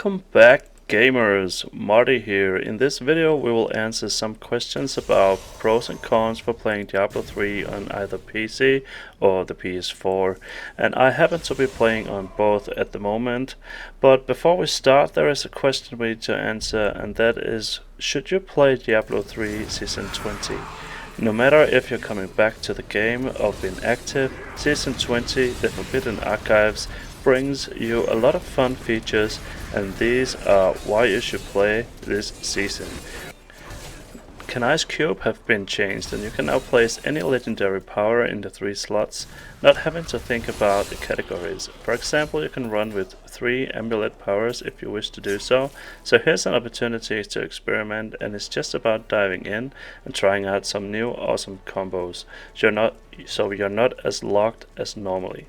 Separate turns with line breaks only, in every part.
Welcome back, gamers. Marty here. In this video we will answer some questions about pros and cons for playing Diablo 3 on either PC or the PS4, and I happen to be playing on both at the moment. But before we start, there is a question we need to answer, and that is, should you play Diablo 3 Season 20? No matter if you're coming back to the game or been active, Season 20, The Forbidden Archives, brings you a lot of fun features, and these are why you should play this season. Canai's Cube have been changed, and you can now place any legendary power in the 3 slots, not having to think about the categories. For example, you can run with 3 amulet powers if you wish to do so. So here's an opportunity to experiment, and it's just about diving in and trying out some new awesome combos, so you're not as locked as normally.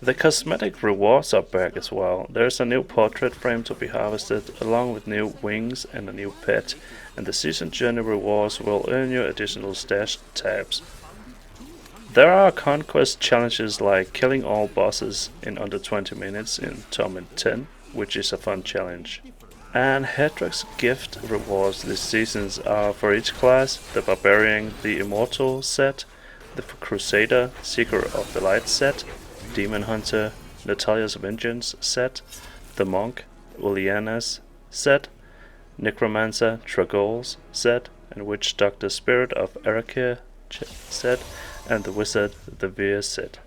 The cosmetic rewards are back as well. There's a new portrait frame to be harvested, along with new wings and a new pet, and the season journey rewards will earn you additional stash tabs. There are conquest challenges like killing all bosses in under 20 minutes in Torment 10, which is a fun challenge. And Horadric's gift rewards this season are for each class: the Barbarian, the Immortal set, the Crusader, Seeker of the Light set, Demon Hunter, Natalia's Vengeance set, the Monk, Uliana's set, Necromancer, Tragols set, and Witch Doctor Spirit of Rhykker set, and the Wizard, the Veer set.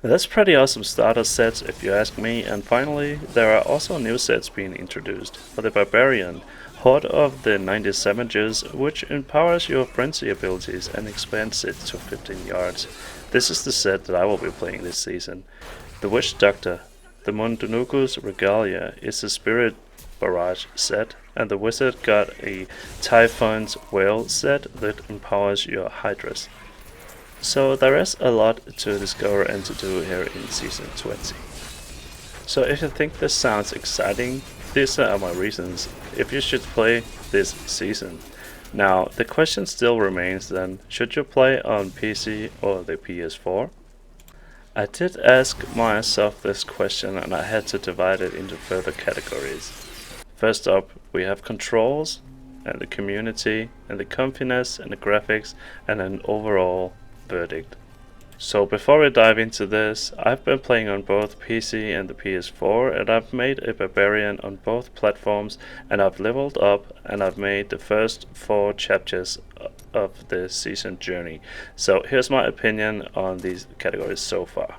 That's pretty awesome starter sets if you ask me, and finally there are also new sets being introduced. For the Barbarian, Horde of the 90 Savages, which empowers your frenzy abilities and expands it to 15 yards. This is the set that I will be playing this season. The Witch Doctor, the Mundunuku's Regalia, is a Spirit Barrage set, and the Wizard got a Typhon's Whale set that empowers your Hydras. So there is a lot to discover and to do here in Season 20. So if you think this sounds exciting, these are my reasons if you should play this season. Now, the question still remains then, should you play on PC or the PS4? I did ask myself this question, and I had to divide it into further categories. First up, we have controls, and the community, and the comfiness, and the graphics, and an overall verdict. So before we dive into this, I've been playing on both PC and the PS4, and I've made a Barbarian on both platforms, and I've leveled up, and I've made the first 4 chapters of the season journey. So here's my opinion on these categories so far.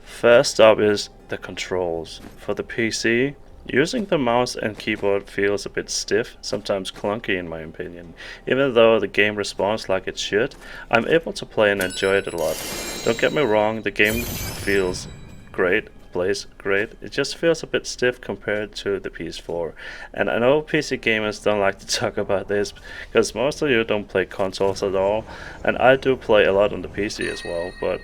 First up is the controls. For the PC, using the mouse and keyboard feels a bit stiff, sometimes clunky in my opinion. Even though the game responds like it should, I'm able to play and enjoy it a lot. Don't get me wrong, the game feels great, plays great. It just feels a bit stiff compared to the PS4. And I know PC gamers don't like to talk about this, because most of you don't play consoles at all, and I do play a lot on the PC as well, but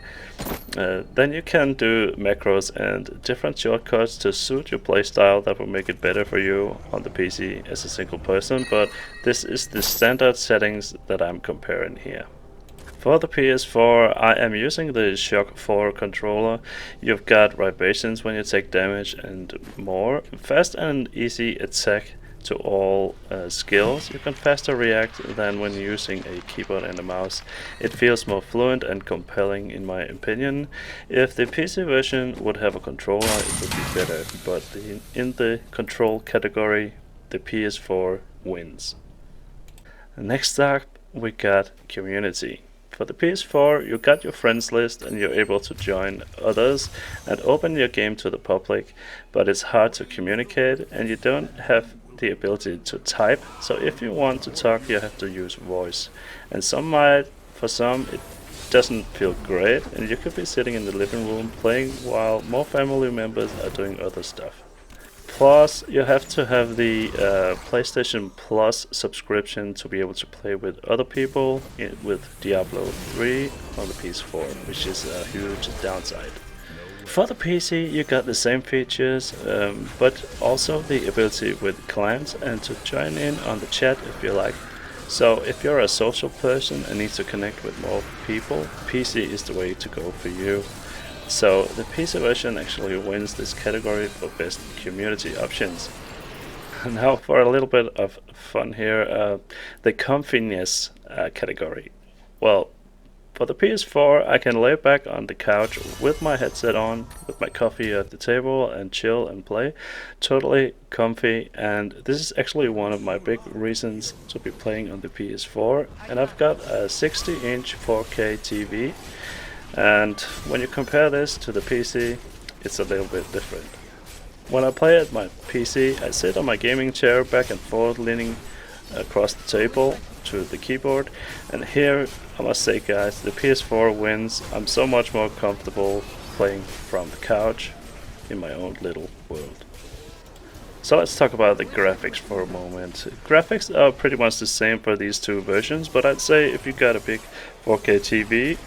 then you can do macros and different shortcuts to suit your playstyle that will make it better for you on the PC as a single person, but this is the standard settings that I'm comparing here. For the PS4, I am using the Shock 4 controller. You've got vibrations when you take damage and more. Fast and easy attack to all skills. You can faster react than when using a keyboard and a mouse. It feels more fluent and compelling in my opinion. If the PC version would have a controller, it would be better, but in the control category, the PS4 wins. Next up, we got community. For the PS4, you got your friends list and you're able to join others and open your game to the public, but it's hard to communicate and you don't have the ability to type, so if you want to talk you have to use voice. And for some it doesn't feel great, and you could be sitting in the living room playing while more family members are doing other stuff. Plus, you have to have the PlayStation Plus subscription to be able to play with other people with Diablo 3 on the PS4, which is a huge downside. For the PC, you got the same features, but also the ability with clans and to join in on the chat if you like. So if you're a social person and need to connect with more people, PC is the way to go for you. So the PC version actually wins this category for best community options. Now for a little bit of fun here, the comfiness category. Well, for the PS4, I can lay back on the couch with my headset on, with my coffee at the table, and chill and play. Totally comfy, and this is actually one of my big reasons to be playing on the PS4. And I've got a 60-inch 4K TV, and when you compare this to the PC, it's a little bit different. When I play at my PC, I sit on my gaming chair back and forth, leaning across the table to the keyboard, and here I must say, guys, the PS4 wins. I'm so much more comfortable playing from the couch in my own little world. So let's talk about the graphics for a moment. Graphics are pretty much the same for these two versions, but I'd say if you got a big 4K TV,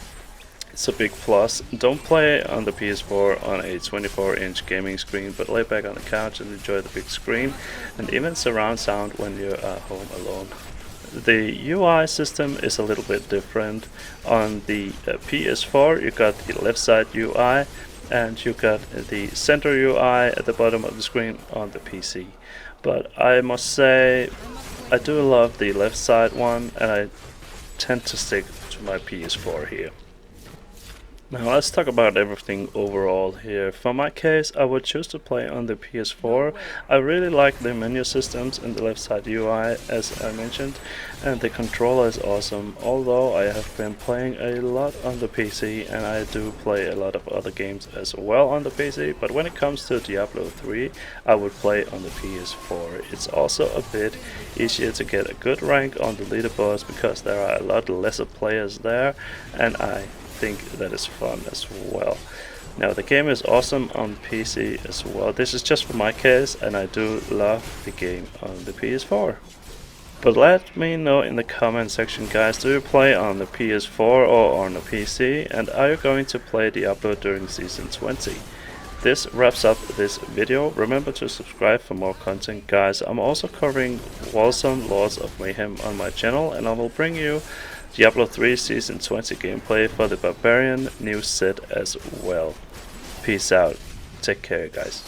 it's a big plus. Don't play on the PS4 on a 24-inch gaming screen, but lay back on the couch and enjoy the big screen, and even surround sound when you're at home alone. The UI system is a little bit different. On the PS4 you got the left side UI, and you got the center UI at the bottom of the screen on the PC. But I must say, I do love the left side one, and I tend to stick to my PS4 here. Now let's talk about everything overall here. For my case, I would choose to play on the PS4. I really like the menu systems and the left side UI, as I mentioned, and the controller is awesome, although I have been playing a lot on the PC, and I do play a lot of other games as well on the PC, but when it comes to Diablo 3, I would play on the PS4. It's also a bit easier to get a good rank on the leaderboards because there are a lot lesser players there, and I think that is fun as well. Now the game is awesome on PC as well. This is just for my case, and I do love the game on the PS4. But let me know in the comment section, guys, do you play on the PS4 or on the PC, and are you going to play Diablo during Season 20? This wraps up this video. Remember to subscribe for more content, guys. I'm also covering Wolcen Lords of Mayhem on my channel, and I will bring you Diablo 3 Season 20 gameplay for the Barbarian new set as well. Peace out. Take care, guys.